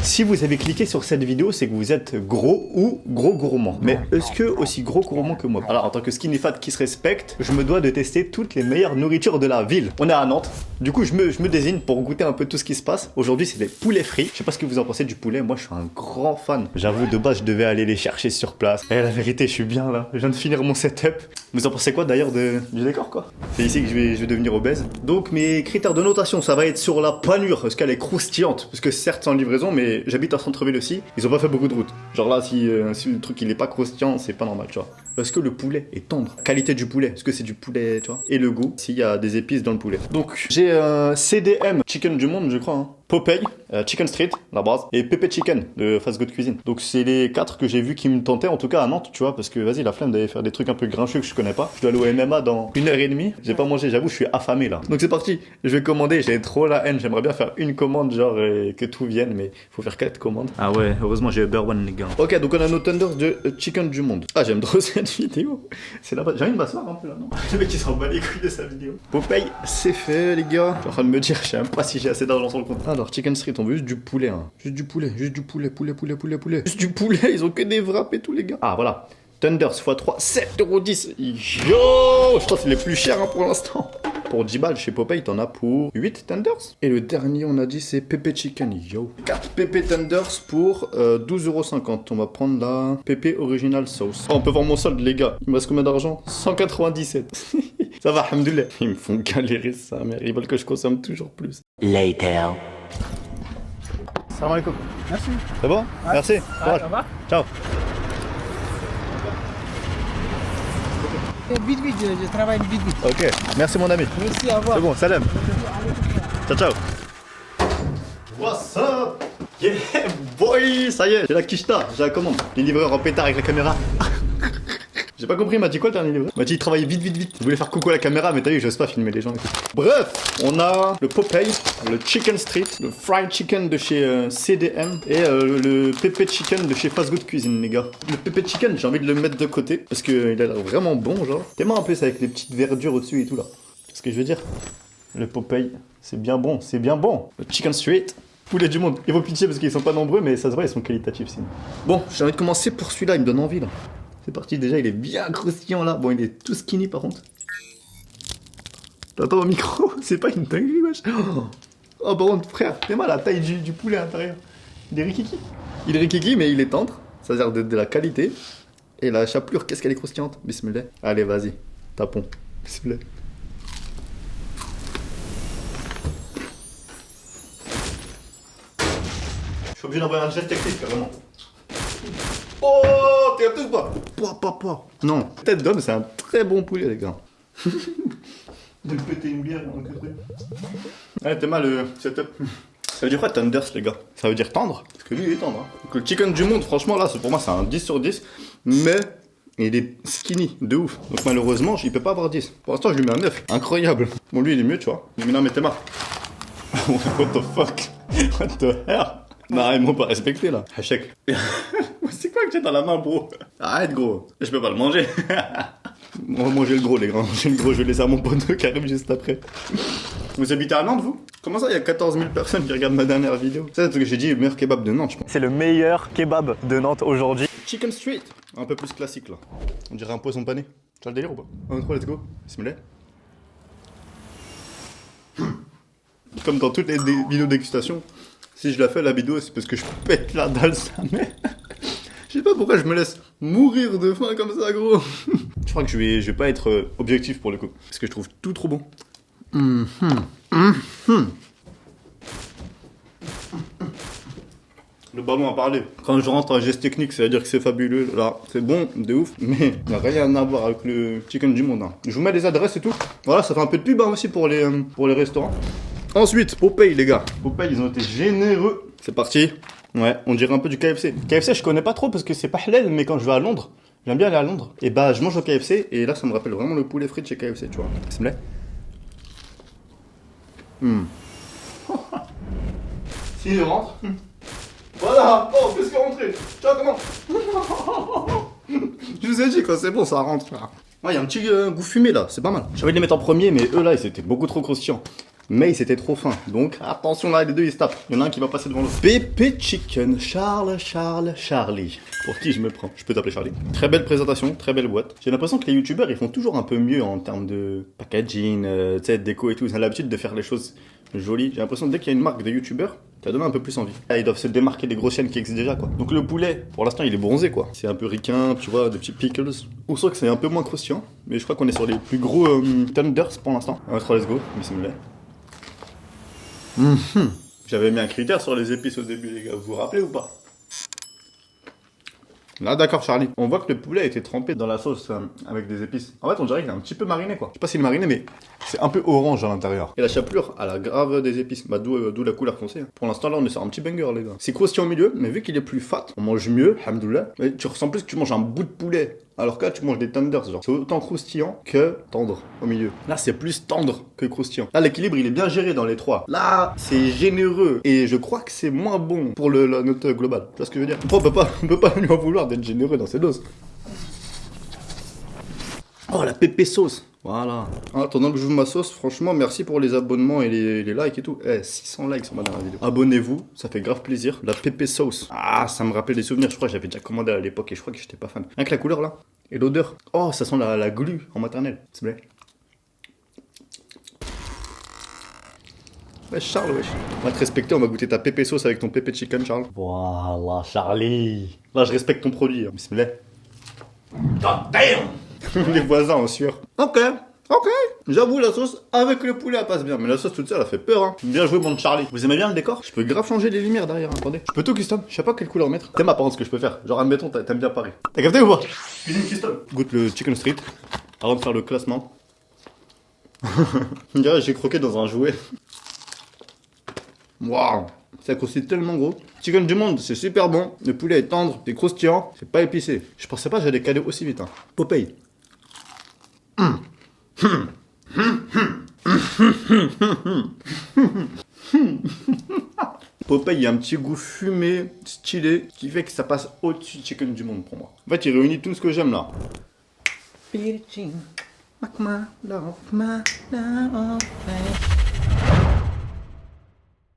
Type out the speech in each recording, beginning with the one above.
Si vous avez cliqué sur cette vidéo, c'est que vous êtes gros ou gros gourmand. Mais est-ce que aussi gros gourmand que moi? Alors, en tant que skinny fat qui se respecte, je me dois de tester toutes les meilleures nourritures de la ville. On est à Nantes. Du coup, je me désigne pour goûter un peu tout ce qui se passe. Aujourd'hui, c'est des poulets frits. Je sais pas ce que vous en pensez du poulet. Moi, je suis un grand fan. J'avoue, de base, je devais aller les chercher sur place. Et la vérité, je suis bien là. Je viens de finir mon setup. Vous en pensez quoi d'ailleurs du décor, quoi? C'est ici que je vais devenir obèse. Donc, mes critères de notation, ça va être sur la panure. Est-ce qu'elle est croustillante? Parce que certes, c'est en livraison, mais j'habite à centre-ville aussi. Ils ont pas fait beaucoup de route. Genre là, si le truc il est pas croustillant, c'est pas normal, tu vois. Est-ce que le poulet est tendre? Qualité du poulet. Est-ce que c'est du poulet, tu vois? Et le goût, s'il y a des épices dans le poulet. Donc, j'ai CDM Chicken du Monde, je crois. Hein. Popeye, Chicken Street, la base, et Pepe Chicken de Fast Good Cuisine. Donc c'est les 4 que j'ai vu qui me tentaient, en tout cas à Nantes, tu vois, parce que vas-y, la flemme d'aller faire des trucs un peu grincheux que je connais pas. Je dois aller au MMA dans 1h30. J'ai pas mangé, j'avoue, je suis affamé là. Donc c'est parti, je vais commander, j'ai trop la haine, j'aimerais bien faire une commande, genre que tout vienne, mais faut faire 4 commandes. Ah ouais, heureusement j'ai Uber One, les gars. Ok, donc on a nos tenders de Chicken du Monde. Ah, j'aime trop cette vidéo. C'est là-bas, j'ai envie de m'asseoir un peu là, non? Le mec il s'en bat les couilles de sa vidéo. Popeye, c'est fait, les gars. Je suis en train de me dire, je sais même pas si j'ai assez d'argent sur le compte. Alors, Chicken Street, on veut juste du poulet, hein. Juste du poulet, poulet. Juste du poulet, ils ont que des wraps et tout, les gars. Ah, voilà. Tenders x3, 7,10 €. Yo! Je pense que c'est les plus chers, hein, pour l'instant. Pour 10 balles, chez Popeye, t'en as pour 8 tenders. Et le dernier, on a dit, c'est Pepe Chicken. Yo. 4 Pepe tenders pour 12,50 €. On va prendre la Pepe Original Sauce. Oh, on peut voir mon solde, les gars. Il me reste combien d'argent? 197. Ça va, alhamdoulilah. Ils me font galérer ça, mais ils veulent que je consomme toujours plus. Later. Salam alaikum. Merci. C'est bon? Merci. Courage. Ça va? Ciao. Vite, je travaille vite. Ok. Merci, mon ami. Merci, au revoir. C'est bon, salam. Ciao, ciao. What's up? Yeah, boy! Ça y est, j'ai la quicheta, j'ai la commande. Les livreurs en pétard avec la caméra. J'ai pas compris, il m'a dit quoi le dernier livreur? Il m'a dit il travaillait vite. Il voulait faire coucou à la caméra, mais t'as vu, j'ose pas filmer les gens. Bref, on a le Popeye, le Chicken Street, le Fried Chicken de chez CDM et le Pepe Chicken de chez Fast Good Cuisine, les gars. Le Pepe Chicken, j'ai envie de le mettre de côté parce qu'il a l'air vraiment bon, genre. Tellement un peu ça avec les petites verdures au-dessus et tout là. C'est ce que je veux dire. Le Popeye, c'est bien bon, c'est bien bon. Le Chicken Street. Poulet du monde. Il vaut pitié parce qu'ils sont pas nombreux, mais ça se voit, ils sont qualitatifs sinon. Bon, j'ai envie de commencer pour celui-là, il me donne envie là. C'est parti, déjà il est bien croustillant là. Bon, il est tout skinny par contre. T'entends au micro? C'est pas une dinguerie, wesh. Oh, par contre, frère, t'es mal la taille du poulet à l'intérieur. Il est rikiki. Il est rikiki, mais il est tendre. Ça a l'air de la qualité. Et la chapelure, qu'est-ce qu'elle est croustillante. Bismillah. Allez, vas-y, tapons. Bismillah. Je suis obligé d'envoyer un geste technique, carrément. Oh, t'es un peu pas. Pouah. Non, tête d'homme, c'est un très bon poulet, les gars. De me péter une bière, donc ouais, t'es mal le setup. Ça veut dire quoi, tenders, les gars? Ça veut dire tendre? Parce que lui, il est tendre. Hein. Donc, le Chicken du Monde, franchement, là, pour moi, c'est un 10 sur 10. Mais il est skinny, de ouf. Donc, malheureusement, il peut pas avoir 10. Pour l'instant, je lui mets un 9. Incroyable. Bon, lui, il est mieux, tu vois. Mais non, mais t'es marre. What the fuck? What the hell? Bah, ils m'ont pas respecté là. Hachek. C'est quoi que j'ai dans la main, bro? Arrête, gros. Je peux pas le manger. On va manger le gros, les gars. Manger le gros, je vais laisser à mon pote qui arrive juste après. Vous habitez à Nantes, vous? Comment ça, il y a 14 000 personnes qui regardent ma dernière vidéo? C'est ce que j'ai dit, le meilleur kebab de Nantes, je pense. C'est le meilleur kebab de Nantes aujourd'hui. Chicken Street. Un peu plus classique là. On dirait un poisson pané. Tu as le délire ou pas? 1, 3, let's go. Bismillah. Comme dans toutes les vidéos dégustation. Si je la fais la vidéo, c'est parce que je pète la dalle, ça, mais... Je sais pas pourquoi je me laisse mourir de faim comme ça, gros. Je crois que je vais pas être objectif pour le coup. Parce que je trouve tout trop bon. Le ballon a parlé. Quand je rentre en geste technique, ça veut dire que c'est fabuleux. Là, c'est bon, de ouf. Mais il n'y a rien à voir avec le Chicken du Monde. Hein. Je vous mets les adresses et tout. Voilà, ça fait un peu de pub hein, aussi pour les restaurants. Ensuite, Popeye, les gars. Popeye, ils ont été généreux. C'est parti. Ouais, on dirait un peu du KFC. KFC, je connais pas trop parce que c'est pas halal, mais quand je vais à Londres, j'aime bien aller à Londres. Et bah, je mange au KFC et là, ça me rappelle vraiment le poulet frit de chez KFC, tu vois. Ça me plaît. Si je rentre. Voilà. Oh, qu'est-ce qu'il est rentré? Tiens, comment? Je vous ai dit, quand c'est bon, ça rentre. Ouais, il y a un petit goût fumé là, c'est pas mal. J'avais de les mettre en premier, mais eux là, ils étaient beaucoup trop croustillants. mais c'était trop fin. Donc attention là, les deux ils se tapent. Il y en a un qui va passer devant l'autre. Pépé Chicken, Charlie. Pour qui je me prends? Je peux t'appeler Charlie. Très belle présentation, très belle boîte. J'ai l'impression que les youtubeurs ils font toujours un peu mieux en termes de packaging, tu sais, déco et tout. Ils ont l'habitude de faire les choses jolies. J'ai l'impression que dès qu'il y a une marque de youtubeurs, ça donne un peu plus envie. Là, ils doivent se démarquer des grosses chaînes qui existent déjà, quoi. Donc le poulet, pour l'instant, il est bronzé, quoi. C'est un peu ricain, tu vois, des petits pickles. On sent que c'est un peu moins croustillant, mais je crois qu'on est sur les plus gros tenders pour l'instant. 3, let's go, bismillah. J'avais mis un critère sur les épices au début, les gars. Vous vous rappelez ou pas? Là, d'accord, Charlie. On voit que le poulet a été trempé dans la sauce avec des épices. En fait, on dirait qu'il est un petit peu mariné, quoi. Je sais pas s'il est mariné, mais c'est un peu orange à l'intérieur. Et la chapelure, elle a grave des épices. Bah, d'où la couleur qu'on sait. Pour l'instant, là, on est sur un petit banger, les gars. C'est croustillant au milieu, mais vu qu'il est plus fat, on mange mieux, alhamdoulilah. Mais tu ressens plus que tu manges un bout de poulet. Alors que là, tu manges des tenders, genre. C'est autant croustillant que tendre au milieu. Là, c'est plus tendre que croustillant. Là, l'équilibre, il est bien géré dans les trois. Là, c'est généreux. Et je crois que c'est moins bon pour la note globale. Tu vois ce que je veux dire? On peut pas lui en vouloir d'être généreux dans ses doses. Oh, la pépé sauce. Voilà. En attendant que j'ouvre ma sauce, franchement, merci pour les abonnements et les likes et tout. 600 likes sur ma dernière vidéo. Abonnez-vous, ça fait grave plaisir. La pépé sauce. Ah, ça me rappelle des souvenirs. Je crois que j'avais déjà commandé à l'époque et je crois que j'étais pas fan. Rien que la couleur là. Et l'odeur. Oh, ça sent la glu en maternelle. S'il vous plaît. Ouais, Charles, wesh. On va te respecter, on va goûter ta pépé sauce avec ton pépé chicken, Charles. Voilà, Charlie. Là, je respecte ton produit. Bismillah. God damn. Les voisins en sueur. Ok. J'avoue, la sauce avec le poulet, elle passe bien. Mais la sauce toute seule, elle fait peur, hein. Bien joué, mon Charlie. Vous aimez bien le décor? Je peux grave changer les lumières derrière, attendez. Je peux tout custom. Je sais pas quelle couleur mettre. T'aimes, par contre, ce que je peux faire. Genre, admettons, t'aimes bien Paris. T'as capté ou pas? Cuisine custom. Goûte le chicken street. Avant de faire le classement. On dirait j'ai croqué dans un jouet. Waouh. Ça croustille tellement gros. Chicken du monde, c'est super bon. Le poulet est tendre, c'est croustillant, c'est pas épicé. Je pensais pas que j'allais caler aussi vite, hein. Popeye. Popeye, il y a un petit goût fumé, stylé, qui fait que ça passe au-dessus du chicken du monde pour moi. En fait, il réunit tout ce que j'aime là.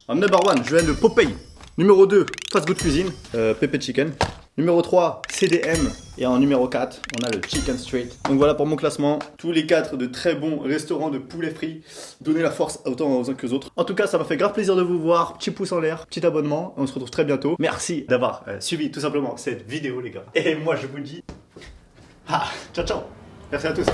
Number 1, je vais le Popeye. Numéro 2, Fast Good Cuisine, Pépé Chicken. Numéro 3, CDM. Et en numéro 4, on a le Chicken Street. Donc voilà pour mon classement. Tous les 4 de très bons restaurants de poulet frit. Donnez la force autant aux uns que aux autres. En tout cas, ça m'a fait grave plaisir de vous voir. Petit pouce en l'air, petit abonnement. On se retrouve très bientôt. Merci d'avoir suivi tout simplement cette vidéo, les gars. Et moi, je vous dis... ciao, ciao. Merci à tous.